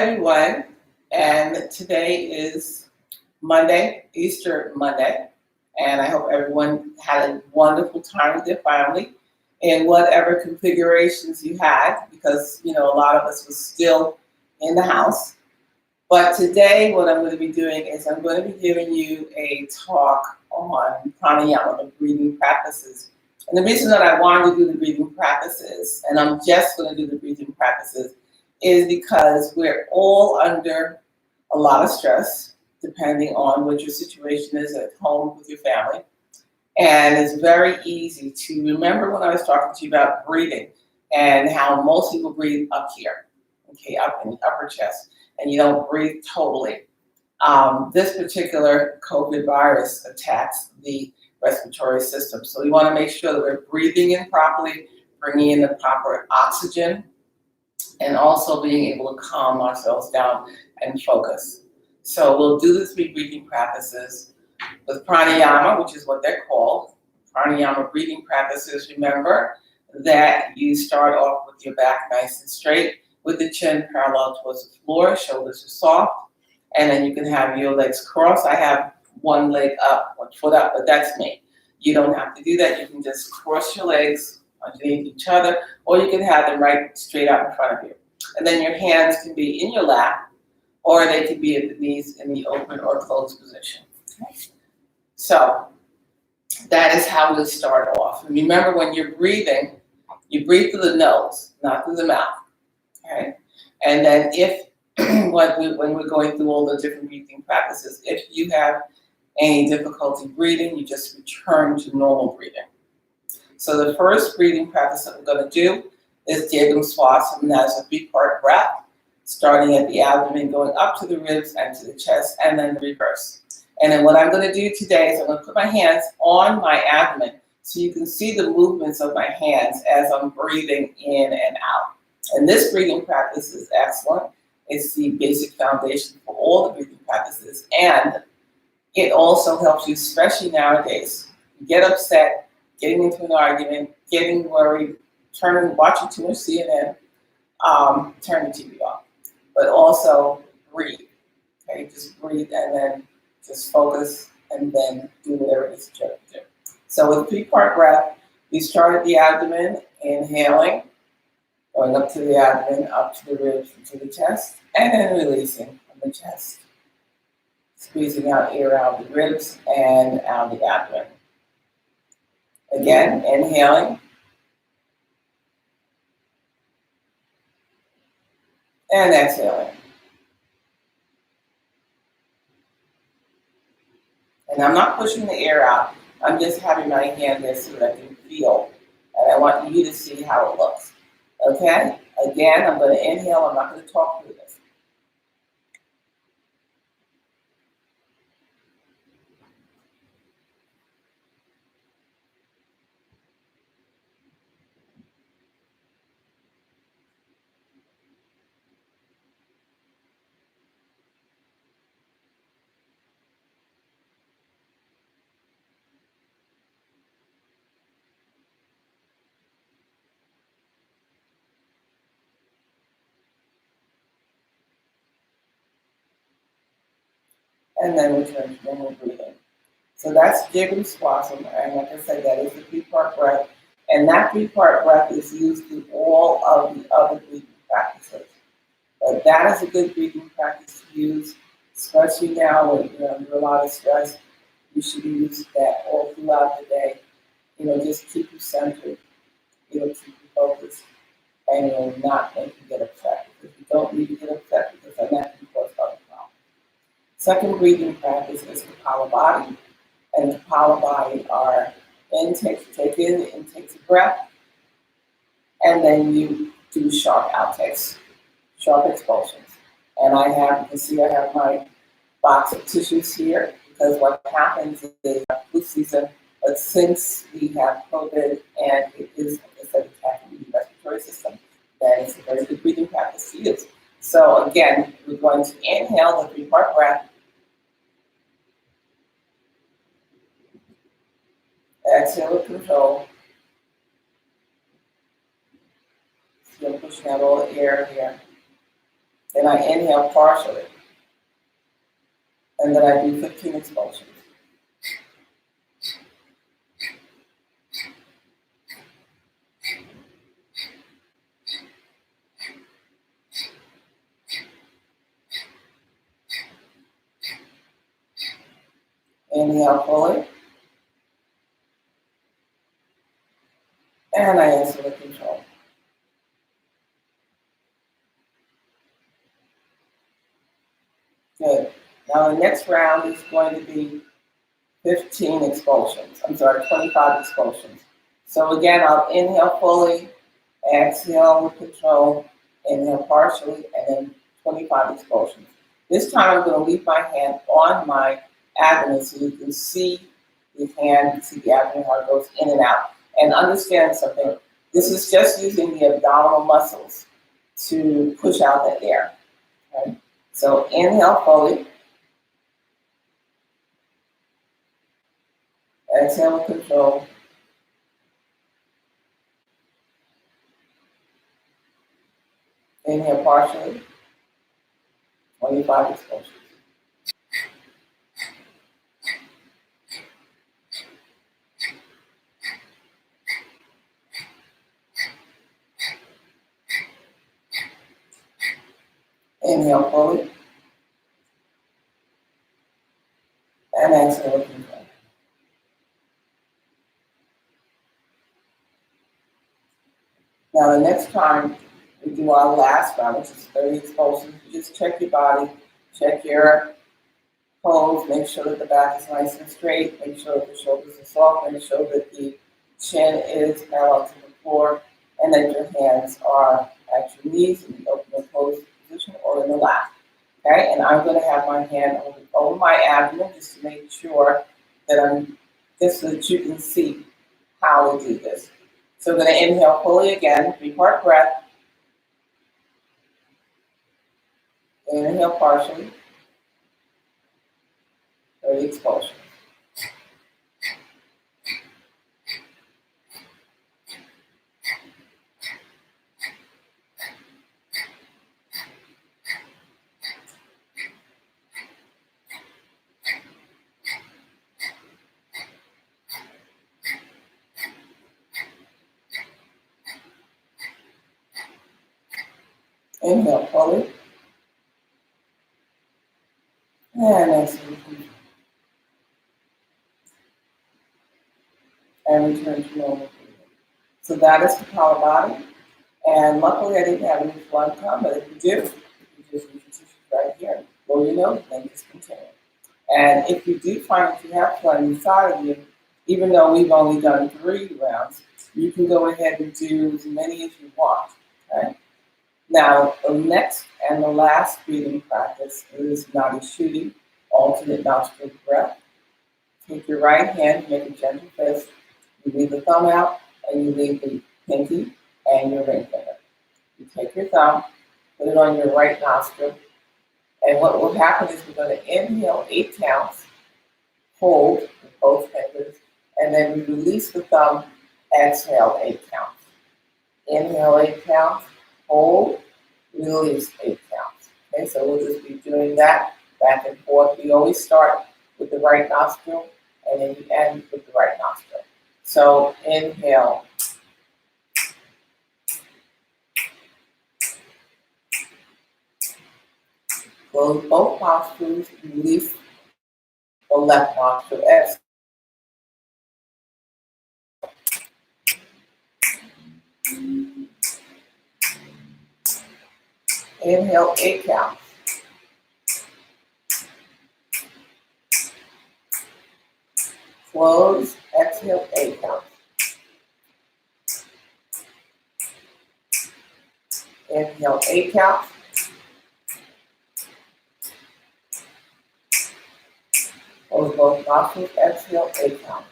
everyone, and today is Monday, Easter Monday, and I hope everyone had a wonderful time with their family in whatever configurations you had, because a lot of us was still in the house. But today, what I'm going to be doing is I'm going to be giving you a talk on pranayama, the breathing practices. And the reason that I wanted to do the breathing practices, and I'm just going to do the breathing practices, is because we're all under a lot of stress, depending on what your situation is at home with your family. And it's very easy to remember when I was talking to you about breathing and how most people breathe up here, okay, up in the upper chest, and you don't breathe totally. This particular COVID virus attacks the respiratory system. So we want to make sure that we're breathing in properly, bringing in the proper oxygen, and also being able to calm ourselves down and focus. So we'll do the 3 breathing practices with pranayama, which is what they're called. Pranayama breathing practices, remember that you start off with your back nice and straight, with the chin parallel towards the floor, shoulders are soft, and then you can have your legs crossed. I have one leg up, one foot up, but that's me. You don't have to do that. You can just cross your legs underneath each other, or you can have them right straight out in front of you. And then your hands can be in your lap, or they can be at the knees in the open or closed position. Okay. So that is how we start off. And remember, when you're breathing, you breathe through the nose, not through the mouth. Okay. And then if when we're going through all the different breathing practices, if you have any difficulty breathing, you just return to normal breathing. So the first breathing practice that we're going to do is Dirgham Swasana, and that's a 3-part breath, starting at the abdomen, going up to the ribs and to the chest, and then reverse. And then what I'm going to do today is I'm going to put my hands on my abdomen so you can see the movements of my hands as I'm breathing in and out. And this breathing practice is excellent. It's the basic foundation for all the breathing practices, and it also helps you, especially nowadays. You get upset, getting into an argument, getting worried, watching too much CNN, turn the TV off. But also breathe. Okay, just breathe and then just focus and then do whatever it is that you have to do. So with 3-part breath, we start at the abdomen, inhaling, going up to the abdomen, up to the ribs, and to the chest, and then releasing from the chest. Squeezing out air out of the ribs and out of the abdomen. Again, inhaling. And exhaling. And I'm not pushing the air out. I'm just having my hand there so that I can feel. And I want you to see how it looks. Okay? Again, I'm going to inhale. I'm not going to talk through this. And then return to normal breathing. So that's Dirgham Swasana, and like I said, that is the 3-part breath. And that 3-part breath is used in all of the other breathing practices. But that is a good breathing practice to use, especially now when you're under a lot of stress. You should use that all throughout the day. Just keep you centered, keep you focused, and you'll not make you get upset. Because you don't need to get upset, because then that can cause other problems. Second breathing practice is Kapalabhati. And Kapalabhati are intakes, take in the intakes of breath, and then you do sharp outtakes, sharp expulsions. And you can see I have my box of tissues here, because what happens is flu season, but since we have COVID and it is, like I said, attacking the respiratory system, then it's a very good breathing practice to use. So again, we're going to inhale the 3-part breath, exhale with control. So I'm pushing out all the air here. Then I inhale partially, and then I do 15 expulsions. Inhale fully, and I exhale with control. Good. Now the next round is going to be 15 expulsions. I'm sorry, 25 expulsions. So again, I'll inhale fully, exhale with control, inhale partially, and then 25 expulsions. This time I'm going to leave my hand on my abdomen so you can see the hand, see the abdomen, how it goes in and out. And understand something, this is just using the abdominal muscles to push out the air. Okay? So inhale fully, exhale with control, inhale partially, 25 expulsions. Inhale fully, and exhale with control. Now the next time we do our last round, which is 30 expulsions, you just check your body, check your pose, make sure that the back is nice and straight, make sure that the shoulders are soft, make sure that the chin is parallel to the floor, and that your hands are at your knees in the open closed position or in the lap. Okay, and I'm going to have my hand over my abdomen just to make sure that just so that you can see how to do this. So I'm going to inhale fully again, 3-part breath. Inhale partially, 30 expulsions. Inhale fully, and exhale, and return to normal breathing. So that is the Kapalabhati. And luckily I didn't have any blood come, but if you do, you just use your tissue right here. Blow your nose, then just continue. And if you do find that you have blood inside of you, even though we've only done 3 rounds, you can go ahead and do as many as you want. Okay? Now, the next and the last breathing practice is Nadi Shuddhi, alternate nostril breath. Take your right hand, make a gentle fist. You leave the thumb out, and you leave the pinky and your ring finger. You take your thumb, put it on your right nostril, and what will happen is we're going to inhale 8 counts, hold with both fingers, and then we release the thumb, exhale 8 counts. Inhale 8 counts, hold, release 8 counts. Okay, so we'll just be doing that back and forth. We always start with the right nostril, and then you end with the right nostril. So inhale. Close both nostrils, release the left nostril. Exhale. Inhale 8 counts. Close, exhale 8 counts. Inhale 8 counts. Close both nostrils, exhale 8 counts.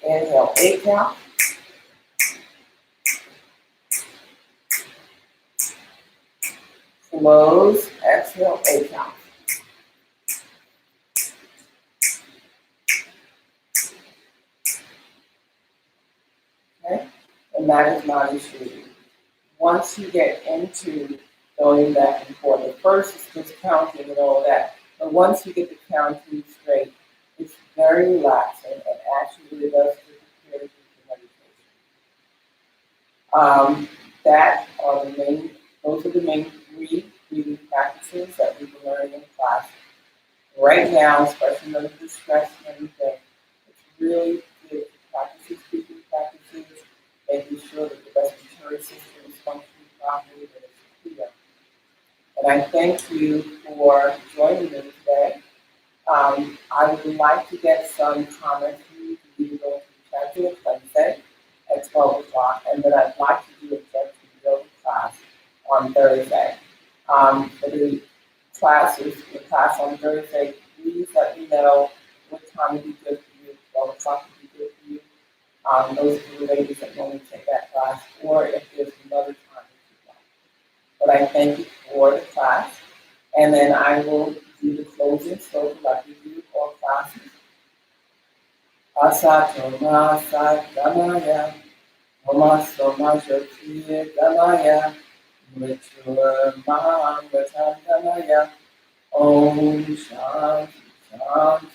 Inhale 8 counts. Close, exhale 8 counts. Okay? And that is not a true. Once you get into going back and forth, at first it's just counting and all that, but once you get the counting straight, it's very relaxing and actually really does prepare you for meditation. That are the main, those are the main three breathing practices that we've been learning in class. Right now, especially under the stress and everything, it's really good practices, breathing practices, making sure that the respiratory system is functioning properly, that it's clear. And I thank you for joining me today. I would like to get some comments from you. You can go to the chat to Wednesday at 12 o'clock, and then I'd like to do a Jet to Yoga class on Thursday. For the class on Thursday, please let me know what time would be good for you, 12 o'clock would be good for you. Those are the ladies that normally take that class, or if there's another time that you like. But I thank you for the class, and then I will do the closing so like we do all classes. Asato Masa Gamaya, Homaso Majoti Gamaya, Mature Mahangata Gamaya, Om Shanti Shanti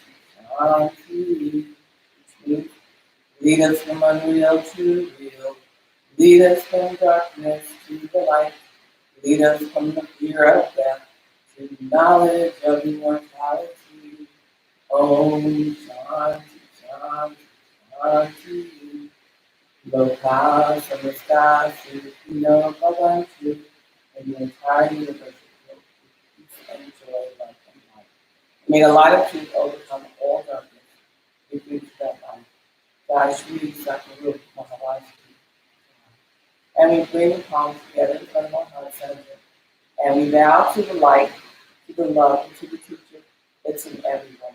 Shanti. Which means lead us from unreal to real, lead us from darkness to the light, lead us from the fear of death to the knowledge of immortality. Om Shanti Shanti Shanti. Loka Samastha Sripino Bhavantu, and the entire universe is filled with peace and joy, love, and light. May the light of truth overcome all darkness. We reach that light. God Shri Sakaru Maharaj. And we bring the palms together in front of our heart center. And we bow to the light, to the love, and to the teacher that's in everyone.